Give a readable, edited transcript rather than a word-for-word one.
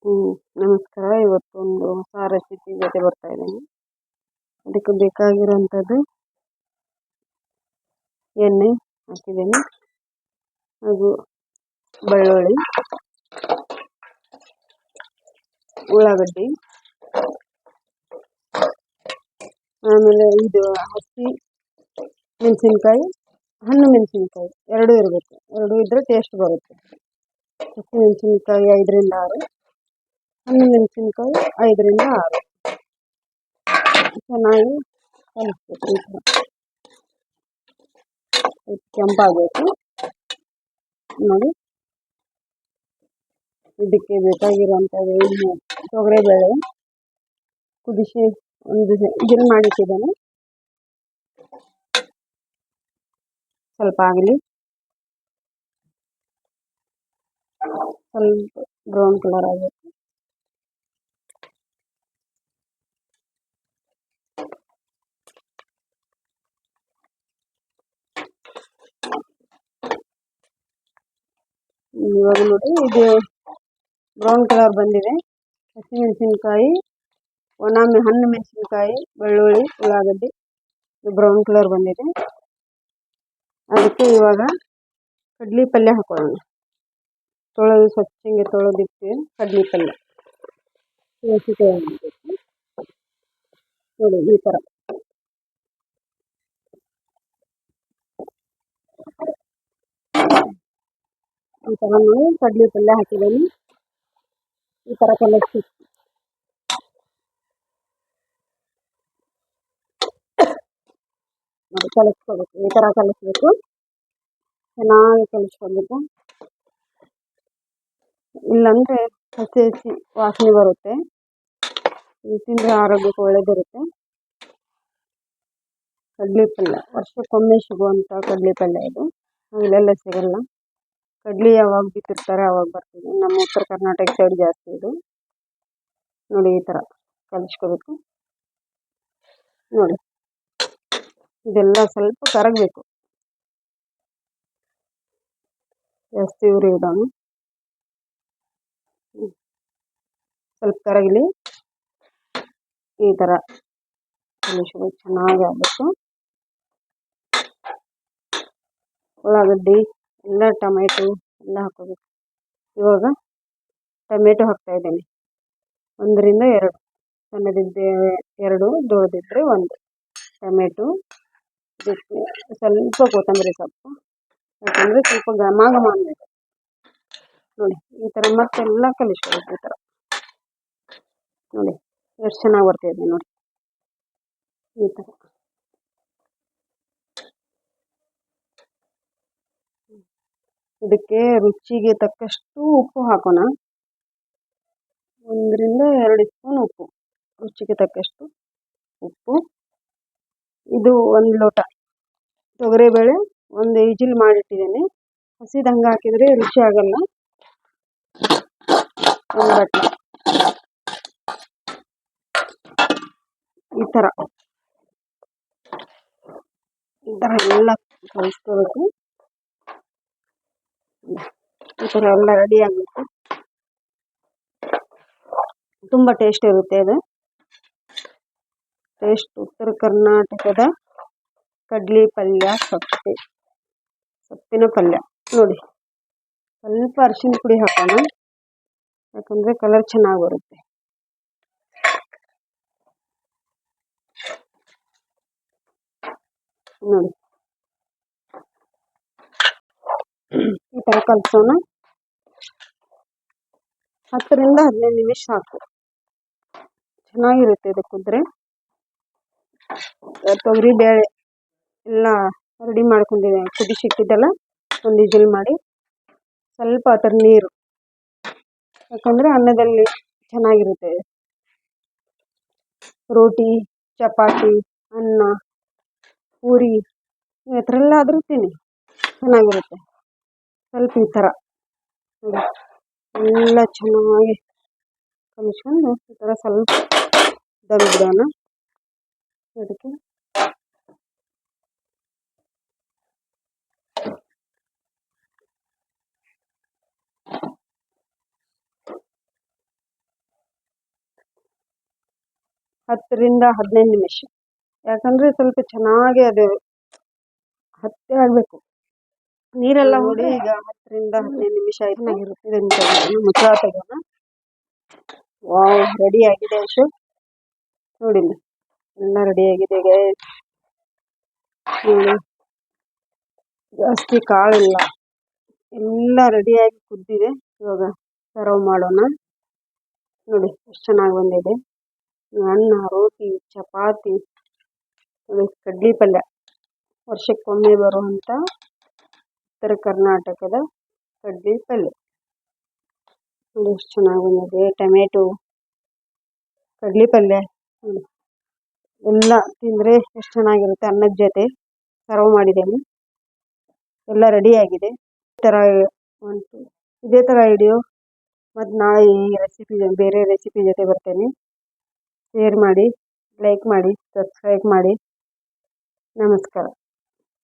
ಹ್ಮ್ ನಮಸ್ಕಾರ. ಇವತ್ತೊಂದು ಹೊಸ ರೆಸಿಪಿ ಜೊತೆ ಬರ್ತಾ ಇದ್ದೀನಿ. ಅದಕ್ಕೆ ಬೇಕಾಗಿರೋಂಥದ್ದು ಎಣ್ಣೆ ಹಾಕಿದ್ದೀನಿ, ಹಾಗೂ ಬೆಳ್ಳುಳ್ಳಿ, ಉಳ್ಳಾಗಡ್ಡಿ, ಆಮೇಲೆ ಇದು ಹಸಿ ಮೆಣಸಿನ್ಕಾಯಿ, ಹಣ್ಣು ಮೆಣಸಿನ್ಕಾಯಿ ಎರಡೂ ಇರಬೇಕು. ಎರಡೂ ಇದ್ರೆ ಟೇಸ್ಟ್ ಬರುತ್ತೆ. ಹಸಿ ಮೆಣಸಿನ್ಕಾಯಿ 5ರಿಂದ 6, ಹಣ್ಣು ಮೆಣಸಿನ್ಕಾಯಿ 5ರಿಂದ 6 ಚೆನ್ನಾಗಿ ಕಲಿಸ್ಬೇಕು. ಈ ಥರ ಕೆಂಪಾಗಬೇಕು ನೋಡಿ. ಇದಕ್ಕೆ ಬೇಕಾಗಿರುವಂಥದ್ದು ಎಣ್ಣೆ, ತೊಗರಿಬೇಳೆ ಕುದಿಸಿ ಒಂದು ಇದನ್ನು ಮಾಡಿಟ್ಟಿದ್ದೇನೆ. ಸ್ವಲ್ಪ ಆಗಲಿ, ಸ್ವಲ್ಪ ಬ್ರೌನ್ ಕಲರ್ ಆಗಬೇಕು. ಇವಾಗ ನೋಡಿ, ಇದು ಬ್ರೌನ್ ಕಲರ್ ಬಂದಿದೆ. ಹಸಿಮೆಣಸಿನ್ಕಾಯಿ, ಹಣ್ಣು ಮೆಣಸಿನ್ಕಾಯಿ, ಬೆಳ್ಳುಳ್ಳಿ, ಉಳ್ಳಾಗಡ್ಡಿ ಬ್ರೌನ್ ಕಲರ್ ಬಂದಿದೆ. ಅದಕ್ಕೆ ಇವಾಗ ಕಡ್ಲಿ ಪಲ್ಯ ಹಾಕೊಳ್ಳೋಣ. ಸ್ವಚ್ಛಂಗೆ ತೊಳೆದಿಟ್ಟು ಕಡ್ಲಿ ಪಲ್ಯ ನೋಡಿ. ಈ ಥರ ನೋಡಿ ಕಡ್ಲಿ ಪಲ್ಯ ಹಾಕಿದ್ದೀನಿ. ಈ ಥರ ಕಲಸಿ ಕಲಿಸ್ಕೋಬೇಕು. ಈ ಥರ ಕಲಿಸ್ಬೇಕು, ಚೆನ್ನಾಗಿ ಕಲಿಸ್ಕೊಬೇಕು. ಇಲ್ಲಾಂದ್ರೆ ಹಸಿ ಹಸಿ ವಾಸನೆ ಬರುತ್ತೆ. ಇದು ತಿಂದರೆ ಆರೋಗ್ಯಕ್ಕೆ ಒಳ್ಳೇದಿರುತ್ತೆ. ಕಡ್ಲಿ ಪಲ್ಯ ವರ್ಷಕ್ಕೊಮ್ಮೆ ಸಿಗುವಂಥ ಕಡ್ಲಿ ಪಲ್ಯ ಇದು. ಇಲ್ಲೆಲ್ಲ ಸಿಗಲ್ಲ. ಕಡ್ಲಿ ಯಾವಾಗ ಬಿತ್ತಿರ್ತಾರೆ ಅವಾಗ ಬರ್ತೀವಿ. ನಮ್ಮ ಉತ್ತರ ಕರ್ನಾಟಕ ಸೈಡ್ ಜಾಸ್ತಿ ಇದು. ನೋಡಿ, ಈ ಥರ ಕಲಿಸ್ಕೋಬೇಕು ನೋಡಿ. ಇದೆಲ್ಲ ಸ್ವಲ್ಪ ಕರಗಬೇಕು, ಜಾಸ್ತಿ ಉರಿ ಇಡೋಣ. ಸ್ವಲ್ಪ ಕರಗಲಿ. ಈ ಥರ ಕಲಿಸ್ಬೇಕು, ಚೆನ್ನಾಗಿ ಆಗಬೇಕು. ಉಳ್ಳಾಗಡ್ಡಿ ಎಲ್ಲ, ಟೊಮೆಟೊ ಎಲ್ಲ ಹಾಕೋಬೇಕು. ಇವಾಗ ಟೊಮೆಟೊ ಹಾಕ್ತಾ ಇದ್ದೀನಿ, 1ರಿಂದ 2. ಸಣ್ಣದಿದ್ದೆ 2, ದೊಡ್ಡದಿದ್ದರೆ 1 ಟೊಮೆಟೊ. ಇದಕ್ಕೆ ಸ್ವಲ್ಪ ಕೊತ್ತಂಬರಿ ಸೊಪ್ಪು, ಯಾಕಂದರೆ ಸ್ವಲ್ಪ ಘಮ ಅನ್ನಬೇಕು ನೋಡಿ. ಈ ಥರ ಮತ್ತೆಲ್ಲ ಕಲಿಸ್ಬೇಕು. ಈ ಥರ ನೋಡಿ ಎಷ್ಟು ಚೆನ್ನಾಗಿ ಬರ್ತಾಯಿದೆ ನೋಡಿ. ಈ ಥರ ಇದಕ್ಕೆ ರುಚಿಗೆ ತಕ್ಕಷ್ಟು ಉಪ್ಪು ಹಾಕೋಣ. 1ರಿಂದ 2 ಸ್ಪೂನ್ ಉಪ್ಪು, ರುಚಿಗೆ ತಕ್ಕಷ್ಟು ಉಪ್ಪು. ಇದು 1 ಲೋಟ ತೊಗರಿಬೇಳೆ, 1 ವಿಜಿಲ್ ಮಾಡಿಟ್ಟಿದ್ದೇನೆ. ಹಸಿದಂಗೆ ಹಾಕಿದರೆ ರುಚಿ ಆಗಲ್ಲ. 1 ಬಟ್ಲು ಈ ಥರ ಎಲ್ಲ ಕಲಿಸ್ಕೋಬೇಕು. ಈ ಥರ ಎಲ್ಲ ರೆಡಿ ಆಗಬೇಕು. ತುಂಬ ಟೇಸ್ಟ್ ಇರುತ್ತೆ ಇದು. ಟೇಸ್ಟ್ ಉತ್ತರ ಕರ್ನಾಟಕದ ಕಡ್ಲಿ ಪಲ್ಯ, ಸೊಪ್ಪಿನ ಪಲ್ಯ ನೋಡಿ. ಸ್ವಲ್ಪ ಅರಿಶಿನ ಪುಡಿ ಹಾಕೋಣ, ಯಾಕಂದರೆ ಕಲರ್ ಚೆನ್ನಾಗಿ ಬರುತ್ತೆ. ನೋಡಿ, ಈ ಥರ ಕಲಿಸೋಣ. 10ರಿಂದ 15 ನಿಮಿಷ ಸಾಕು, ಚೆನ್ನಾಗಿರುತ್ತೆ ಇದು ಕುದ್ರೆ. ತೊಗರಿ ಬೇಳೆ ಎಲ್ಲ ರೆಡಿ ಮಾಡ್ಕೊಂಡಿದ್ದೀನಿ, ಕುದಿಸಿಟ್ಟಿದ್ದೆಲ್ಲ 1 ವಿಜಿಲ್ ಮಾಡಿ. ಸ್ವಲ್ಪ ಅದರ ನೀರು, ಯಾಕಂದರೆ ಅನ್ನದಲ್ಲಿ ಚೆನ್ನಾಗಿರುತ್ತೆ. ರೋಟಿ, ಚಪಾತಿ, ಅನ್ನ, ಪೂರಿ ಇದರಲ್ಲಾದರೂ ತಿನ್ನಿ, ಚೆನ್ನಾಗಿರುತ್ತೆ. ಸ್ವಲ್ಪ ಈ ಥರ ಎಲ್ಲ ಚೆನ್ನಾಗಿ ಕಲಿಸ್ಕೊಂಡು ಈ ಥರ ಸ್ವಲ್ಪ ದಮ್ ಬಿಡೋಣ. ಅದಕ್ಕೆ 10ರಿಂದ 15 ನಿಮಿಷ. ಯಾಕಂದರೆ ಸ್ವಲ್ಪ ಚೆನ್ನಾಗಿ ಅದು ಹತ್ತೆ ಆಗಬೇಕು. ನೀರೆಲ್ಲ ನೋಡಿ ಈಗ 10ರಿಂದ 15 ನಿಮಿಷ ಆಯ್ತು. ಇದನ್ನು ತೆಗೆದು ಮುಚ್ಚಳ ತೆಗೋಣ. ವಾವ್, ರೆಡಿ ಆಗಿದೆ ಅಷ್ಟು. ನೋಡಿ ಎಲ್ಲ ರೆಡಿ ಆಗಿದೆ ಗೈಸ್. ನೋಡಿ, ಜಾಸ್ತಿ ಕಾಳಿಲ್ಲ, ಎಲ್ಲ ರೆಡಿಯಾಗಿ ಕುದ್ದಿದೆ. ಇವಾಗ ಸರ್ವ್ ಮಾಡೋಣ. ನೋಡಿ ಎಷ್ಟು ಚೆನ್ನಾಗಿ ಬಂದಿದೆ. ಅನ್ನ, ರೋಟಿ, ಚಪಾತಿ, ನೋಡಿ ಕಡ್ಲಿ ಪಲ್ಯ, ವರ್ಷಕ್ಕೊಮ್ಮೆ ಬರುವಂಥ ಉತ್ತರ ಕರ್ನಾಟಕದ ಕಡ್ಲಿ ಪಲ್ಯ. ನೋಡಿ ಎಷ್ಟು ಚೆನ್ನಾಗಿ ಬಂದಿದೆ. ಟೊಮೆಟೊ, ಕಡ್ಲಿ ಪಲ್ಯ, ನೋಡಿ ಎಲ್ಲ ತಿಂದರೆ ಎಷ್ಟು ಚೆನ್ನಾಗಿರುತ್ತೆ. ಅನ್ನದ ಜೊತೆ ಸರ್ವ್ ಮಾಡಿದ್ದೇನೆ. ಎಲ್ಲ ರೆಡಿಯಾಗಿದೆ. ಇದೇ ಥರ ವಿಡಿಯೋ ಮತ್ತು ನಾಳೆ ಈ ರೆಸಿಪಿ ಬೇರೆ ರೆಸಿಪಿ ಜೊತೆ ಬರ್ತೇನೆ. ಶೇರ್ ಮಾಡಿ, ಲೈಕ್ ಮಾಡಿ, ಸಬ್ಸ್ಕ್ರೈಬ್ ಮಾಡಿ. ನಮಸ್ಕಾರ.